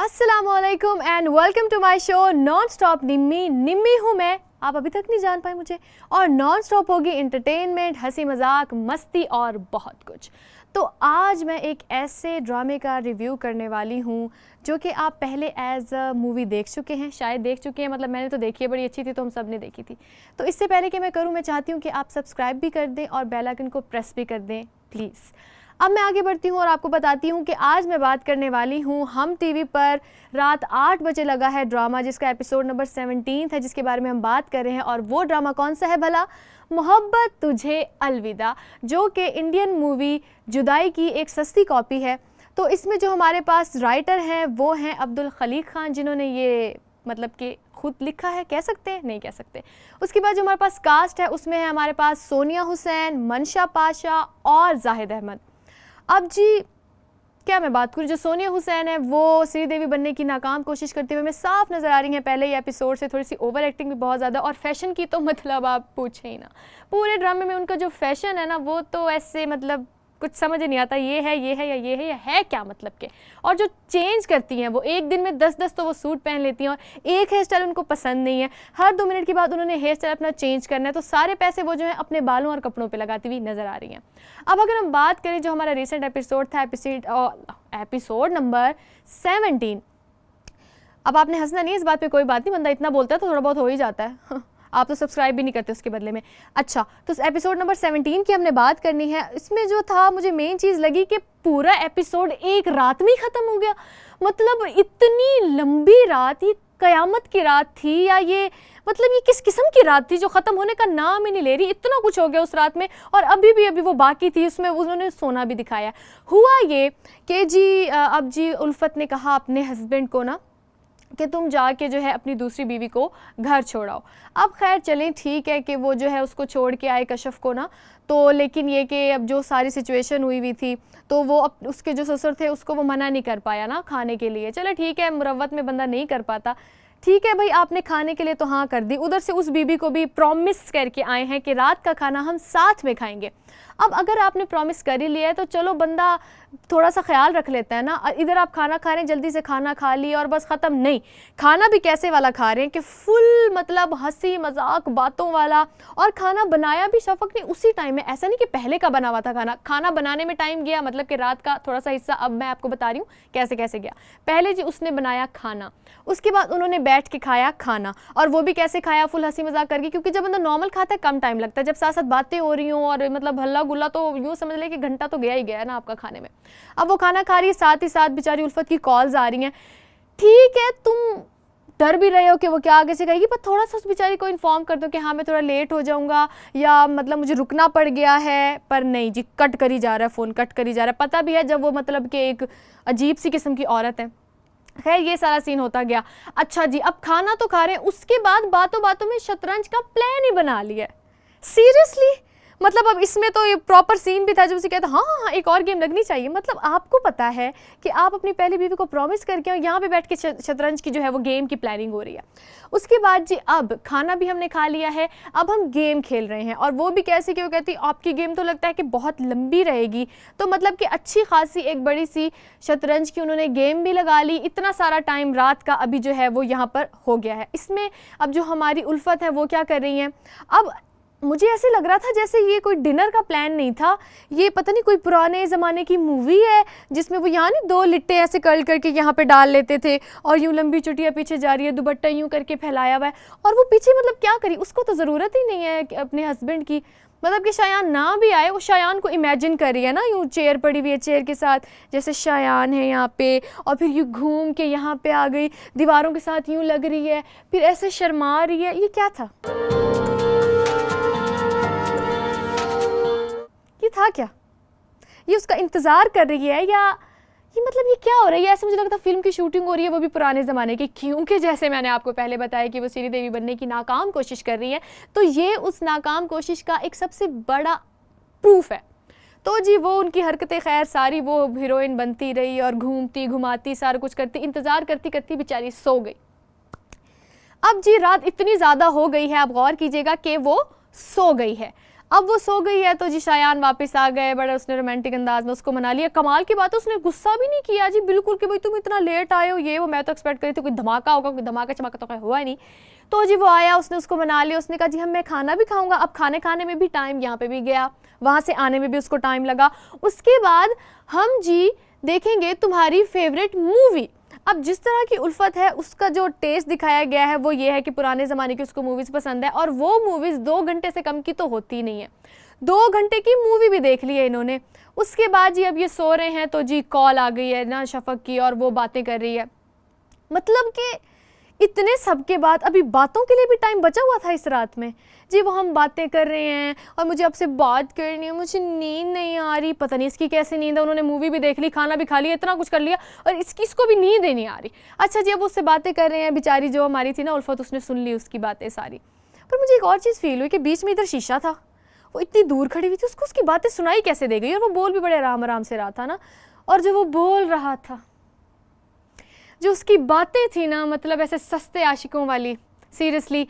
अस्सलामुअलैकुम and welcome to my show non stop Nimmi. Nimmi हूँ मैं, आप अभी तक नहीं जान पाए मुझे। और नॉन स्टॉप होगी एंटरटेनमेंट, हंसी मजाक, मस्ती और बहुत कुछ। तो आज मैं एक ऐसे ड्रामे का रिव्यू करने वाली हूँ जो कि आप पहले एज अ मूवी देख चुके हैं, शायद देख चुके हैं। मतलब मैंने तो देखी है, बड़ी अच्छी थी तो हम सब ने देखी थी। तो इससे पहले कि मैं करूँ, मैं चाहती हूँ कि आप सब्सक्राइब भी कर दें और बेल आइकन को प्रेस भी कर दें प्लीज़। अब मैं आगे बढ़ती हूँ और आपको बताती हूँ कि आज मैं बात करने वाली हूँ हम टीवी पर रात 8 बजे लगा है ड्रामा जिसका एपिसोड नंबर 17 है, जिसके बारे में हम बात कर रहे हैं। और वो ड्रामा कौन सा है भला? मोहब्बत तुझे अलविदा, जो कि इंडियन मूवी जुदाई की एक सस्ती कॉपी है। तो इसमें जो हमारे पास राइटर हैं वो हैं अब्दुल खलीक खान, जिन्होंने ये मतलब कि खुद लिखा है, कह सकते हैं, नहीं कह सकते। उसके बाद जो हमारे पास कास्ट है उसमें है हमारे पास सोनिया हुसैन, मंशा पाशा और जाहिद अहमद। अब जी क्या मैं बात करूँ, जो सोनिया हुसैन है वो श्रीदेवी बनने की नाकाम कोशिश करते हुए हमें साफ नज़र आ रही हैं पहले ही एपिसोड से। थोड़ी सी ओवर एक्टिंग भी बहुत ज़्यादा, और फैशन की तो मतलब आप पूछे ही ना। पूरे ड्रामे में उनका जो फैशन है ना वो तो ऐसे मतलब कुछ समझ नहीं आता, ये है या ये है या है क्या मतलब के। और जो चेंज करती हैं वो एक दिन में 10-10 तो वो सूट पहन लेती हैं, और एक हेयर स्टाइल उनको पसंद नहीं है, हर 2 मिनट के बाद उन्होंने हेयर स्टाइल अपना चेंज करना है। तो सारे पैसे वो जो है अपने बालों और कपड़ों पे लगाती हुई नज़र आ रही हैं। अब अगर हम बात करें जो हमारा रिसेंट एपिसोड था, एपिसोड नंबर 17। अब आपने हंसना नहीं, इस बात पे कोई बात नहीं, बंदा इतना बोलता है तो थोड़ा बहुत हो ही जाता है। आप तो सब्सक्राइब भी नहीं करते उसके बदले में। अच्छा, तो एपिसोड नंबर 17 की हमने बात करनी है। इसमें जो था मुझे मेन चीज़ लगी कि पूरा एपिसोड एक रात में ही ख़त्म हो गया। मतलब इतनी लंबी रात, ये क़यामत की रात थी या ये मतलब ये किस किस्म की रात थी जो ख़त्म होने का नाम ही नहीं ले रही। इतना कुछ हो गया उस रात में, और अभी वो बाकी थी। उसमें उन्होंने सोना भी दिखाया। हुआ ये कि जी अब जी उल्फत ने कहा अपने हस्बैंड को ना कि तुम जाके जो है अपनी दूसरी बीवी को घर छोड़ाओ। अब खैर चलें, ठीक है कि वो जो है उसको छोड़ के आए कशफ को ना। तो लेकिन ये कि अब जो सारी सिचुएशन हुई थी तो वो अब उसके जो ससुर थे उसको वो मना नहीं कर पाया ना खाने के लिए। चलो ठीक है, मुरव्वत में बंदा नहीं कर पाता, ठीक है भाई, आपने खाने के लिए तो हाँ कर दी। उधर से उस बीबी को भी प्रॉमिस करके आए हैं कि रात का खाना हम साथ में खाएंगे। अब अगर आपने प्रॉमिस कर ही लिया है तो चलो बंदा थोड़ा सा ख्याल रख लेता है ना। इधर आप खाना खा रहे हैं, जल्दी से खाना खा लिया और बस ख़त्म। नहीं, खाना भी कैसे वाला खा रहे हैं कि फुल मतलब हंसी मजाक बातों वाला। और खाना बनाया भी शफक ने उसी टाइम में, ऐसा नहीं कि पहले का बना हुआ था खाना बनाने में टाइम गया, मतलब कि रात का थोड़ा सा हिस्सा अब मैं आपको बता रही हूँ कैसे कैसे गया। पहले जी उसने बनाया खाना, उसके बाद उन्होंने बैठ के खाया खाना, और वो भी कैसे खाया, फुल हंसी मजाक करके। क्योंकि जब बंदा नॉर्मल खाता है कम टाइम लगता है, जब साथ साथ बातें हो रही हों और मतलब हल्ला गुल्ला, तो यूँ समझ ले कि घंटा तो गया ही गया है ना आपका खाने में। अब वो खाना खा रही है, साथ ही साथ बेचारी उल्फत की कॉल्स आ रही हैं। ठीक है, तुम डर भी रहे हो कि वो क्या आगे से कहेगी, पर थोड़ा सा उस बेचारी को इन्फॉर्म कर दो कि हाँ मैं थोड़ा लेट हो जाऊंगा या मतलब मुझे रुकना पड़ गया है। पर नहीं जी, कट करी जा रहा है फ़ोन, कट करी जा रहा है। पता भी है जब वो मतलब कि एक अजीब सी किस्म की औरत है। खैर ये सारा सीन होता गया। अच्छा जी, अब खाना तो खा रहे हैं, उसके बाद बातों बातों में शतरंज का प्लान ही बना लिया। सीरियसली, मतलब अब इसमें तो ये प्रॉपर सीन भी था जब उसे कहता हाँ हाँ एक और गेम लगनी चाहिए। मतलब आपको पता है कि आप अपनी पहली बीवी को प्रॉमिस करके और यहाँ पे बैठ के शतरंज की जो है वो गेम की प्लानिंग हो रही है। उसके बाद जी अब खाना भी हमने खा लिया है, अब हम गेम खेल रहे हैं। और वो भी कैसे, क्यों कहती आपकी गेम तो लगता है कि बहुत लंबी रहेगी। तो मतलब कि अच्छी खासी एक बड़ी सी शतरंज की उन्होंने गेम भी लगा ली। इतना सारा टाइम रात का अभी जो है वो यहाँ पर हो गया है। इसमें अब जो हमारी उल्फत है वो क्या कर रही हैं, अब मुझे ऐसे लग रहा था जैसे ये कोई डिनर का प्लान नहीं था, ये पता नहीं कोई पुराने ज़माने की मूवी है जिसमें वो यहाँ नहीं 2 लिट्टे ऐसे कर्ल करके यहाँ पे डाल लेते थे और यूँ लंबी चुटिया पीछे जा रही है, दुपट्टा यूँ करके फैलाया हुआ है, और वो पीछे मतलब क्या करी, उसको तो ज़रूरत ही नहीं है अपने हस्बैंड की। मतलब कि शायान ना भी आए, वो शायान को इमेजिन कर रही है ना, यूँ चेयर पड़ी हुई है, चेयर के साथ जैसे शायान है यहाँ पे, और फिर यूँ घूम के यहाँ पे आ गई, दीवारों के साथ यूँ लग रही है, फिर ऐसे शर्मा रही है। ये क्या था, ये था क्या, ये उसका इंतज़ार कर रही है या ये मतलब ये क्या हो रहा है। ऐसे मुझे लगता है फिल्म की शूटिंग हो रही है, वो भी पुराने ज़माने की, क्योंकि जैसे मैंने आपको पहले बताया कि वो श्रीदेवी बनने की नाकाम कोशिश कर रही है, तो ये उस नाकाम कोशिश का एक सबसे बड़ा प्रूफ है। तो जी वो उनकी हरकतें खैर सारी, वो हीरोइन बनती रही और घूमती घुमाती सारा कुछ करती, इंतज़ार करती करती बेचारी सो गई। अब जी रात इतनी ज़्यादा हो गई है, आप गौर कीजिएगा कि वो सो गई है। अब वो सो गई है तो जी शायान वापस आ गए, बड़े उसने रोमांटिक अंदाज में उसको मना लिया। कमाल की बात है उसने गुस्सा भी नहीं किया जी बिल्कुल कि भाई तुम इतना लेट आए हो ये वो, मैं तो एक्सपेक्ट करी थी कोई धमाका होगा, कोई धमाका चमाका तो हुआ ही नहीं। तो जी वो आया, उसने उसको मना लिया, उसने कहा जी हम मैं खाना भी खाऊंगा। अब खाने खाने में भी टाइम यहाँ पे भी गया, वहाँ से आने में भी उसको टाइम लगा। उसके बाद हम जी देखेंगे तुम्हारी फेवरेट मूवी। अब जिस तरह की उल्फत है उसका जो टेस्ट दिखाया गया है वो ये है कि पुराने ज़माने की उसको मूवीज़ पसंद है, और वो मूवीज़ 2 घंटे से कम की तो होती नहीं है। 2 घंटे की मूवी भी देख ली है इन्होंने। उसके बाद जी अब ये सो रहे हैं तो जी कॉल आ गई है ना शफक की, और वो बातें कर रही है। मतलब कि इतने सब के बाद अभी बातों के लिए भी टाइम बचा हुआ था इस रात में जी। वो हम बातें कर रहे हैं और मुझे आपसे बात करनी है, मुझे नींद नहीं आ रही, पता नहीं इसकी कैसी नींद है। उन्होंने मूवी भी देख ली, खाना भी खा लिया, इतना कुछ कर लिया, और इसको भी नींद ही नहीं आ रही। अच्छा जी अब उससे बातें कर रहे हैं, बेचारी जो हमारी थी ना उल्फत, उसने सुन ली उसकी बातें सारी। पर मुझे एक और चीज़ फील हुई कि बीच में इधर शीशा था, वो इतनी दूर खड़ी हुई थी, उसको उसकी बातें सुनाई कैसे दे गई। और वो बोल भी बड़े आराम आराम से रहा था ना, और जो वो बोल रहा था, जो उसकी बातें थी ना, मतलब ऐसे सस्ते आशिकों वाली, सीरियसली,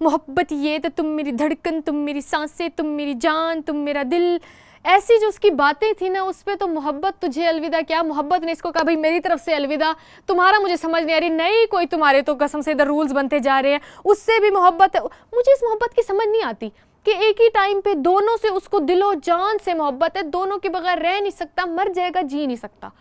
मोहब्बत ये तो तुम मेरी धड़कन, तुम मेरी सांसें, तुम मेरी जान, तुम मेरा दिल, ऐसी जो उसकी बातें थी ना, उस पर तो मोहब्बत तुझे अलविदा क्या, मोहब्बत ने इसको कहा भाई मेरी तरफ से अलविदा, तुम्हारा मुझे समझ नहीं आ रही, नहीं कोई तुम्हारे तो कसम से इधर रूल्स बनते जा रहे हैं, उससे भी मोहब्बत है। मुझे इस मोहब्बत की समझ नहीं आती कि एक ही टाइम पे दोनों से उसको दिलो जान से मोहब्बत है, दोनों के बगैर रह नहीं सकता, मर जाएगा, जी नहीं सकता।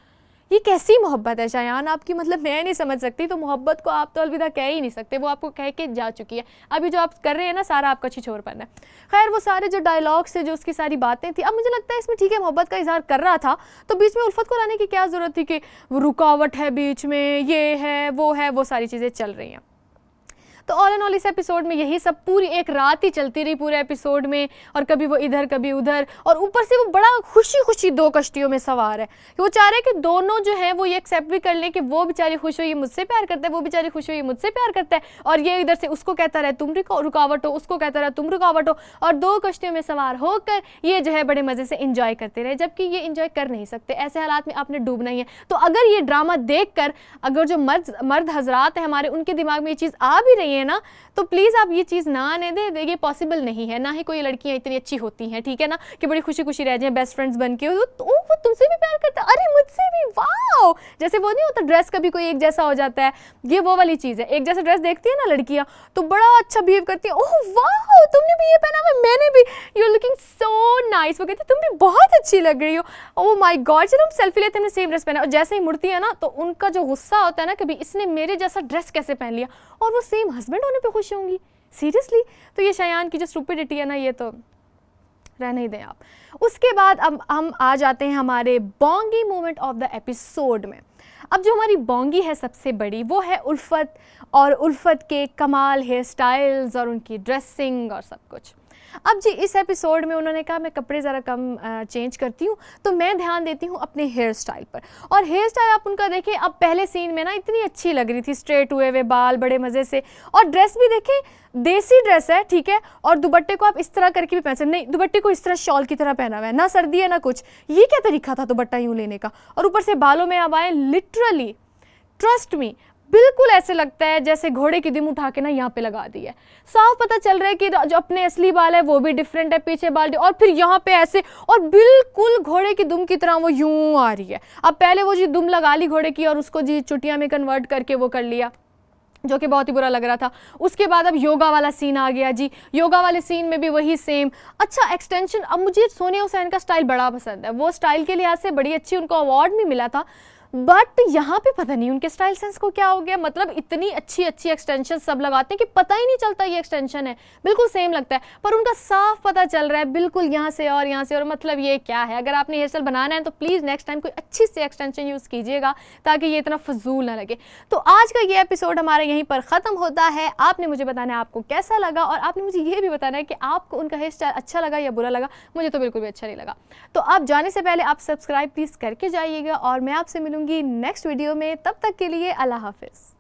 ये कैसी मोहब्बत है शायान आपकी, मतलब मैं नहीं समझ सकती। तो मोहब्बत को आप तो अलविदा कह ही नहीं सकते, वो आपको कह के जा चुकी है। अभी जो आप कर रहे हैं ना सारा आपका छिछोरपन है। खैर वो सारे जो डायलॉग्स थे, जो उसकी सारी बातें थी, अब मुझे लगता है इसमें ठीक है मोहब्बत का इजहार कर रहा था, तो बीच में उल्फत को लाने की क्या ज़रूरत थी कि रुकावट है बीच में, ये है वो सारी चीज़ें चल रही हैं। तो ऑल एंड ऑल इस एपिसोड में यही सब पूरी एक रात ही चलती रही पूरे एपिसोड में, और कभी वो इधर कभी उधर, और ऊपर से वो बड़ा खुशी खुशी 2 कश्तियों में सवार है कि वो चाह रहे कि दोनों जो है वो ये एक्सेप्ट भी कर लें कि वो बेचारी खुश हो ये मुझसे प्यार करता है, वो बेचारी खुश हो ये मुझसे प्यार करता है, और ये इधर से उसको कहता रहे तुम रुकावट हो, उसको कहता रहे तुम रुकावट हो, और 2 कश्तियों में सवार होकर ये जो है बड़े मज़े से इंजॉय करते रहे, जबकि ये इंजॉय कर नहीं सकते। ऐसे हालात में आपने डूबना ही है। तो अगर ये ड्रामा देख कर अगर जो मर्द हजरात हैं हमारे, उनके दिमाग में ये चीज़ आ भी रही है ना, तो प्लीज़ आप ये चीज़ ना आने दें, ये पॉसिबल नहीं है। ना ही कोई लड़कियां इतनी अच्छी होती हैं, ठीक है ना, कि बड़ी खुशी खुशी रह जाएं बेस्ट फ्रेंड्स बन के, तो वो तुमसे भी प्यार करता है, अरे मुझसे भी, वाओ, जैसे वो नहीं होता ड्रेस कभी कोई एक जैसा हो जाता है, ये वो वाली चीज़ है। एक जैसा ड्रेस देखती है ना लड़कियां तो बड़ा अच्छा बिहेव करती है, ओह वाओ तुमने भी ये पहना हुआ, मैंने भी, you are looking so nice, वो कहती है तुम भी बहुत अच्छी लग रही हो, ओह माय गॉड, चलो हम सेल्फी लेते हैं, हमने सेम ड्रेस पहना, और जैसे ही मुड़ती है ना तो उनका जो गुस्सा होता है ना, कभी इसने मेरे जैसा ड्रेस कैसे पहन लिया, और वो सेम हस्बैंड होने पे खुश होंगी, सीरियसली। तो ये शायान की जो स्टुपिडिटी है ना, ये तो रहने ही दें आप। उसके बाद अब हम आ जाते हैं हमारे Bongi moment of the episode में। अब जो हमारी बोंगी है सबसे बड़ी, वो है उल्फत, और उल्फत के कमाल हेयर स्टाइल्स और उनकी ड्रेसिंग और सब कुछ। अब जी इस एपिसोड में उन्होंने कहा मैं कपड़े ज़रा कम चेंज करती हूँ, तो मैं ध्यान देती हूँ अपने हेयर स्टाइल पर। और हेयर स्टाइल आप उनका देखें, अब पहले सीन में ना इतनी अच्छी लग रही थी, स्ट्रेट हुए हुए बाल बड़े मज़े से, और ड्रेस भी देखें देसी ड्रेस है, ठीक है, और दुपट्टे को आप इस तरह करके भी पहन सकते, नहीं दुपट्टे को इस तरह शॉल की तरह पहना हुआ है, ना सर्दी है ना कुछ, ये क्या तरीका था दुपट्टा यूँ लेने का। और ऊपर से बालों में अब आए, लिटरली ट्रस्ट मी, बिल्कुल ऐसे लगता है जैसे घोड़े की दुम उठा के ना यहाँ पे लगा दी है। साफ पता चल रहा है कि जो अपने असली बाल है वो भी डिफरेंट है, पीछे बाल और फिर यहाँ पे ऐसे, और बिल्कुल घोड़े की दुम की तरह वो यूं आ रही है। अब पहले वो जी दुम लगा ली घोड़े की और उसको जी चुटिया में कन्वर्ट करके वो कर लिया, जो कि बहुत ही बुरा लग रहा था। उसके बाद अब योगा वाला सीन आ गया जी, योगा वाले सीन में भी वही सेम। अच्छा एक्सटेंशन, अब मुझे सोनिया हुसैन का स्टाइल बड़ा पसंद है, वो स्टाइल के लिहाज से बड़ी अच्छी, उनको अवार्ड भी मिला था, बट यहाँ पे पता नहीं उनके स्टाइल सेंस को क्या हो गया। मतलब इतनी अच्छी अच्छी एक्सटेंशन सब लगाते हैं कि पता ही नहीं चलता ये एक्सटेंशन है, बिल्कुल सेम लगता है, पर उनका साफ पता चल रहा है बिल्कुल यहाँ से और यहाँ से। और मतलब ये क्या है, अगर आपने हेयर स्टाइल बनाना है तो प्लीज़ नेक्स्ट टाइम कोई अच्छी सी एक्सटेंशन यूज़ कीजिएगा ताकि ये इतना फजूल ना लगे। तो आज का ये एपिसोड हमारा यहीं पर ख़त्म होता है। आपने मुझे बताना है आपको कैसा लगा, और आपने मुझे ये भी बताना है कि आपको उनका हेयर स्टाइल अच्छा लगा या बुरा लगा। मुझे तो बिल्कुल भी अच्छा नहीं लगा। तो आप जाने से पहले आप सब्सक्राइब प्लीज़ करके जाइएगा, और मैं आपसे मिलूंगी नेक्स्ट वीडियो में। तब तक के लिए अल्लाह हाफिज़।